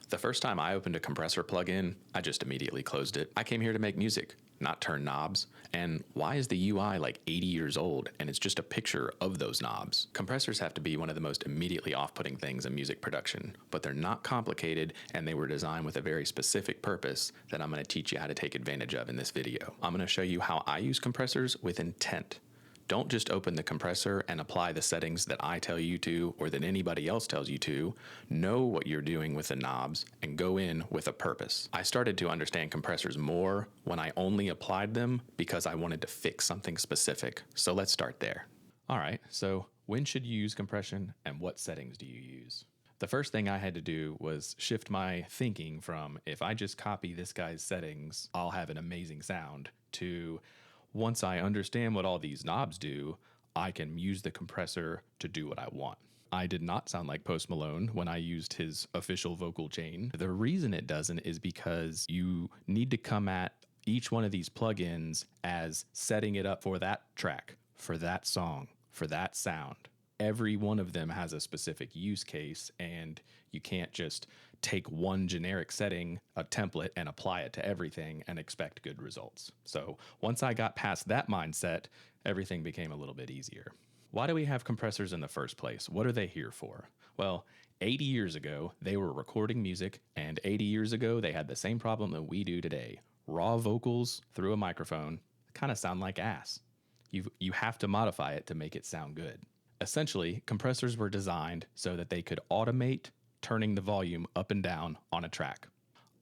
The first time I opened a compressor plugin, I just immediately closed it. I came here to make music, not turn knobs. And why is the UI like 80 years old and it's just a picture of those knobs? Compressors have to be one of the most immediately off-putting things in music production, but they're not complicated and they were designed with a very specific purpose that I'm going to teach you how to take advantage of in this video. I'm going to show you how I use compressors with intent. Don't just open the compressor and apply the settings that I tell you to or that anybody else tells you to. Know what you're doing with the knobs and go in with a purpose. I started to understand compressors more when I only applied them because I wanted to fix something specific. So let's start there. All right, so when should you use compression and what settings do you use? The first thing I had to do was shift my thinking from if I just copy this guy's settings, I'll have an amazing sound, to once I understand what all these knobs do, I can use the compressor to do what I want. I did not sound like Post Malone when I used his official vocal chain. The reason it doesn't is because you need to come at each one of these plugins as setting it up for that track, for that song, for that sound. Every one of them has a specific use case, and you can't just take one generic setting, a template, and apply it to everything and expect good results. So once I got past that mindset, everything became a little bit easier. Why do we have compressors in the first place? What are they here for? Well, 80 years ago, they were recording music, and 80 years ago, they had the same problem that we do today. Raw vocals through a microphone kind of sound like ass. You have to modify it to make it sound good. Essentially, compressors were designed so that they could automate turning the volume up and down on a track.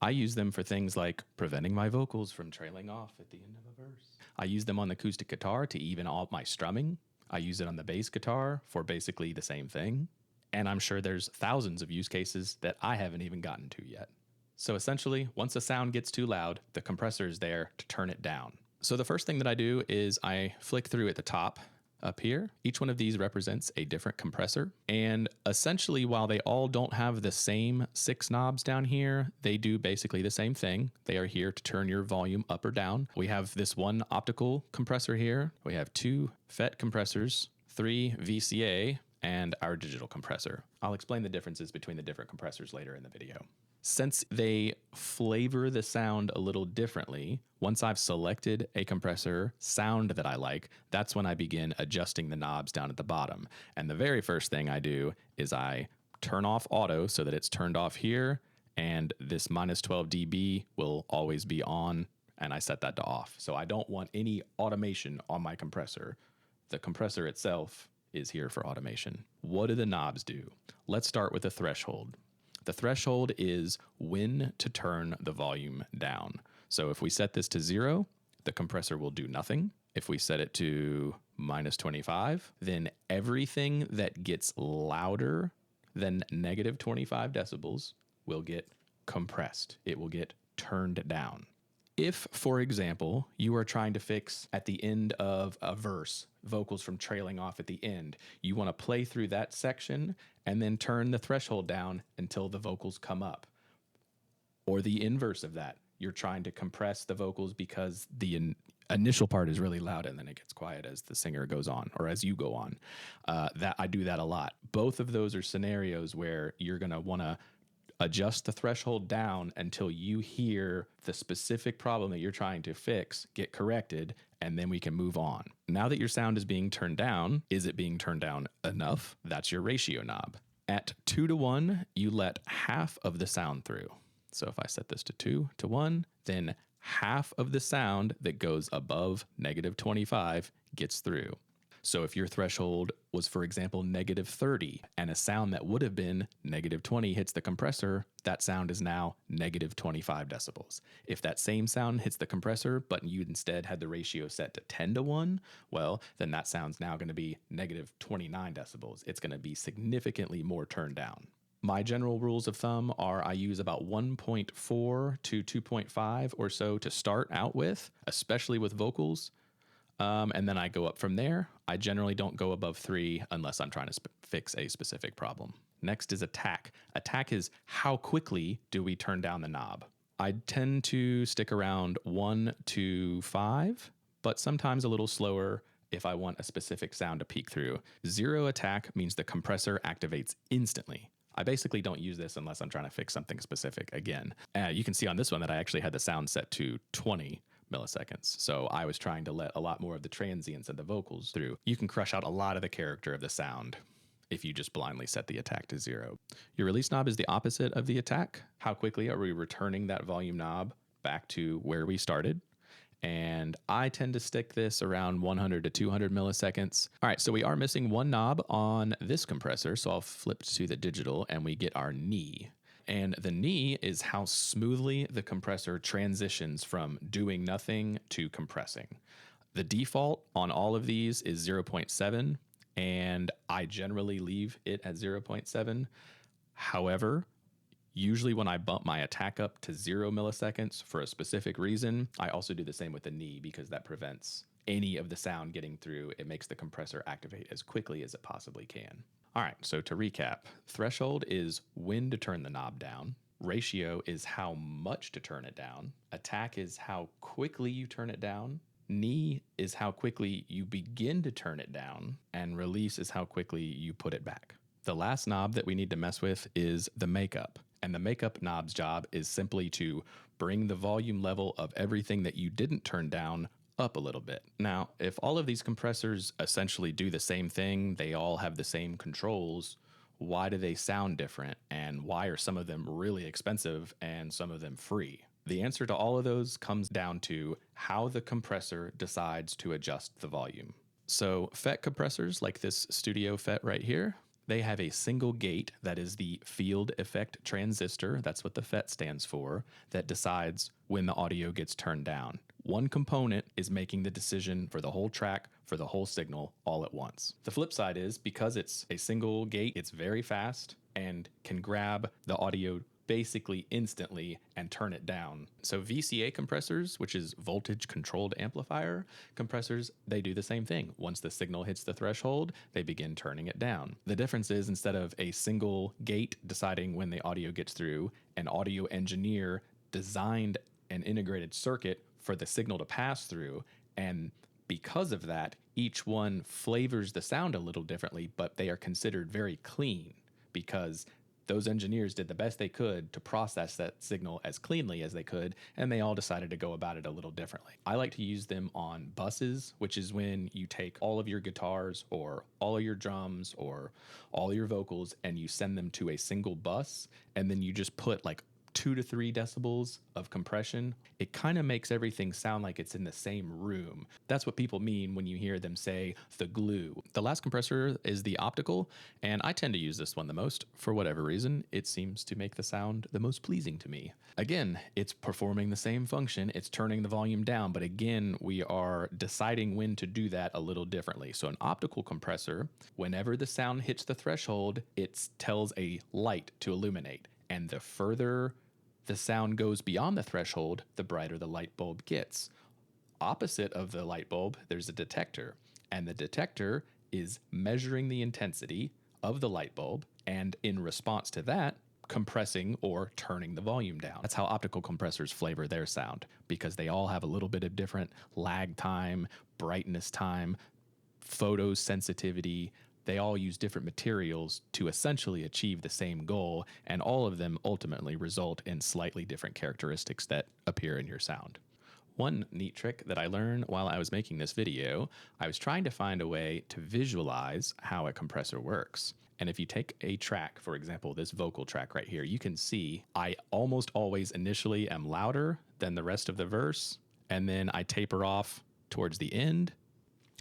I use them for things like preventing my vocals from trailing off at the end of a verse. I use them on the acoustic guitar to even out my strumming. I use it on the bass guitar for basically the same thing. And I'm sure there's thousands of use cases that I haven't even gotten to yet. So essentially, once a sound gets too loud, the compressor is there to turn it down. So the first thing that I do is I flick through at the top up here. Each one of these represents a different compressor. And essentially, while they all don't have the same 6 knobs down here, they do basically the same thing. They are here to turn your volume up or down. We have this one optical compressor here. We have 2 FET compressors, 3 VCA, and our digital compressor. I'll explain the differences between the different compressors later in the video. Since they flavor the sound a little differently, once I've selected a compressor sound that I like, that's when I begin adjusting the knobs down at the bottom. And the very first thing I do is I turn off auto so that it's turned off here, and this minus 12 dB will always be on, and I set that to off. So I don't want any automation on my compressor. The compressor itself is here for automation. What do the knobs do? Let's start with the threshold. The threshold is when to turn the volume down. So if we set this to 0, the compressor will do nothing. If we set it to minus 25, then everything that gets louder than negative 25 decibels will get compressed. It will get turned down. If, for example, you are trying to fix at the end of a verse, vocals from trailing off at the end, you want to play through that section and then turn the threshold down until the vocals come up. Or the inverse of that, you're trying to compress the vocals because the initial part is really loud and then it gets quiet as the singer goes on or as you go on. I do that a lot. Both of those are scenarios where you're going to want to adjust the threshold down until you hear the specific problem that you're trying to fix get corrected, and then we can move on. Now that your sound is being turned down, is it being turned down enough? That's your ratio knob. At 2:1, you let half of the sound through. So if I set this to 2:1, then half of the sound that goes above negative 25 gets through. So if your threshold was, for example, negative 30, and a sound that would have been negative 20 hits the compressor, that sound is now negative 25 decibels. If that same sound hits the compressor, but you instead had the ratio set to 10:1, well, then that sound's now going to be negative 29 decibels. It's going to be significantly more turned down. My general rules of thumb are I use about 1.4 to 2.5 or so to start out with, especially with vocals. And then I go up from there. I generally don't go above 3 unless I'm trying to fix a specific problem. Next is attack. Attack is how quickly do we turn down the knob. I tend to stick around 1 to 5, but sometimes a little slower if I want a specific sound to peek through. 0 attack means the compressor activates instantly. I basically don't use this unless I'm trying to fix something specific again. You can see on this one that I actually had the sound set to 20 milliseconds. So I was trying to let a lot more of the transients and the vocals through. You can crush out a lot of the character of the sound if you just blindly set the attack to 0. Your release knob is the opposite of the attack. How quickly are we returning that volume knob back to where we started? And I tend to stick this around 100 to 200 milliseconds. All right, so we are missing one knob on this compressor, so I'll flip to the digital and we get our knee. And the knee is how smoothly the compressor transitions from doing nothing to compressing. The default on all of these is 0.7, and I generally leave it at 0.7. However, usually when I bump my attack up to 0 milliseconds for a specific reason, I also do the same with the knee because that prevents any of the sound getting through. It makes the compressor activate as quickly as it possibly can. All right, so to recap, threshold is when to turn the knob down. Ratio is how much to turn it down. Attack is how quickly you turn it down. Knee is how quickly you begin to turn it down. And release is how quickly you put it back. The last knob that we need to mess with is the makeup. And the makeup knob's job is simply to bring the volume level of everything that you didn't turn down up a little bit. Now, if all of these compressors essentially do the same thing, they all have the same controls, why do they sound different? And why are some of them really expensive and some of them free? The answer to all of those comes down to how the compressor decides to adjust the volume. So FET compressors, like this Studio FET right here, they have a single gate that is the field effect transistor, that's what the FET stands for, that decides when the audio gets turned down. One component is making the decision for the whole track, for the whole signal, all at once. The flip side is, because it's a single gate, it's very fast and can grab the audio basically instantly and turn it down. So VCA compressors, which is voltage controlled amplifier compressors, they do the same thing. Once the signal hits the threshold, they begin turning it down. The difference is, instead of a single gate deciding when the audio gets through, an audio engineer designed an integrated circuit for the signal to pass through, and because of that, each one flavors the sound a little differently, but they are considered very clean because those engineers did the best they could to process that signal as cleanly as they could, and they all decided to go about it a little differently. I like to use them on buses, which is when you take all of your guitars or all of your drums or all your vocals and you send them to a single bus, and then you just put like 2 to 3 decibels of compression. It kind of makes everything sound like it's in the same room. That's what people mean when you hear them say the glue. The last compressor is the Optical, and I tend to use this one the most. For whatever reason, it seems to make the sound the most pleasing to me. Again, it's performing the same function. It's turning the volume down, but again, we are deciding when to do that a little differently. So an optical compressor, whenever the sound hits the threshold, it tells a light to illuminate. And the further the sound goes beyond the threshold, the brighter the light bulb gets. Opposite of the light bulb, there's a detector, and the detector is measuring the intensity of the light bulb, and in response to that, compressing or turning the volume down. That's how optical compressors flavor their sound, because they all have a little bit of different lag time, brightness time, photosensitivity. They all use different materials to essentially achieve the same goal, and all of them ultimately result in slightly different characteristics that appear in your sound. One neat trick that I learned while I was making this video, I was trying to find a way to visualize how a compressor works. And if you take a track, for example, this vocal track right here, you can see I almost always initially am louder than the rest of the verse, and then I taper off towards the end.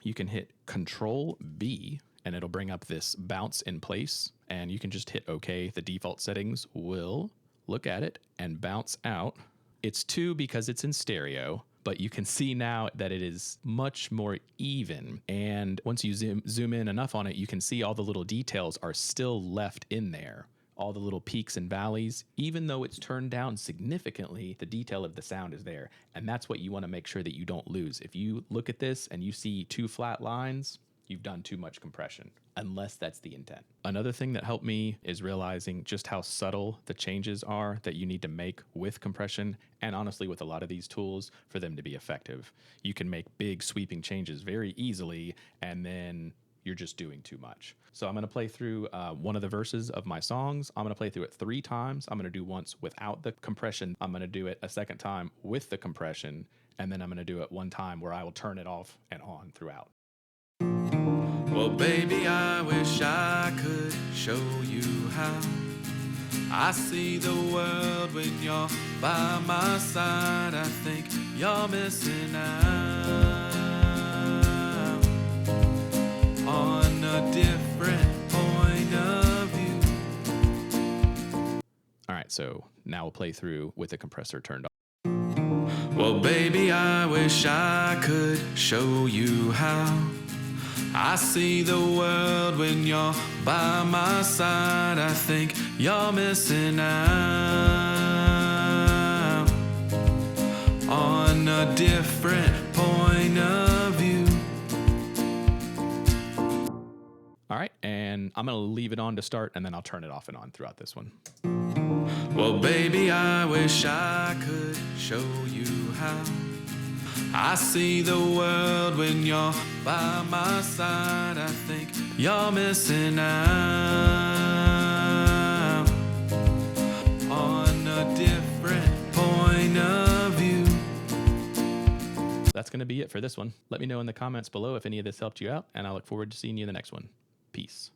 You can hit Control B, and it'll bring up this bounce in place, and you can just hit OK. The default settings will look at it and bounce out. It's 2 because it's in stereo, but you can see now that it is much more even. And once you zoom in enough on it, you can see all the little details are still left in there. All the little peaks and valleys, even though it's turned down significantly, the detail of the sound is there. And that's what you want to make sure that you don't lose. If you look at this and you see 2 flat lines, you've done too much compression, unless that's the intent. Another thing that helped me is realizing just how subtle the changes are that you need to make with compression, and honestly with a lot of these tools, for them to be effective. You can make big sweeping changes very easily, and then you're just doing too much. So I'm going to play through one of the verses of my songs. I'm going to play through it 3 times. I'm going to do once without the compression. I'm going to do it a second time with the compression. And then I'm going to do it one time where I will turn it off and on throughout. Well, baby, I wish I could show you how I see the world when you're by my side. I think you're missing out on a different point of view. All right, so now we'll play through with the compressor turned off. Well, baby, I wish I could show you how I see the world when you're by my side. I think you're missing out on a different point of view. All right, and I'm going to leave it on to start, and then I'll turn it off and on throughout this one. Well, baby, I wish I could show you how I see the world when you're by my side. I think you're missing out on a different point of view. That's going to be it for this one. Let me know in the comments below if any of this helped you out, and I look forward to seeing you in the next one. Peace.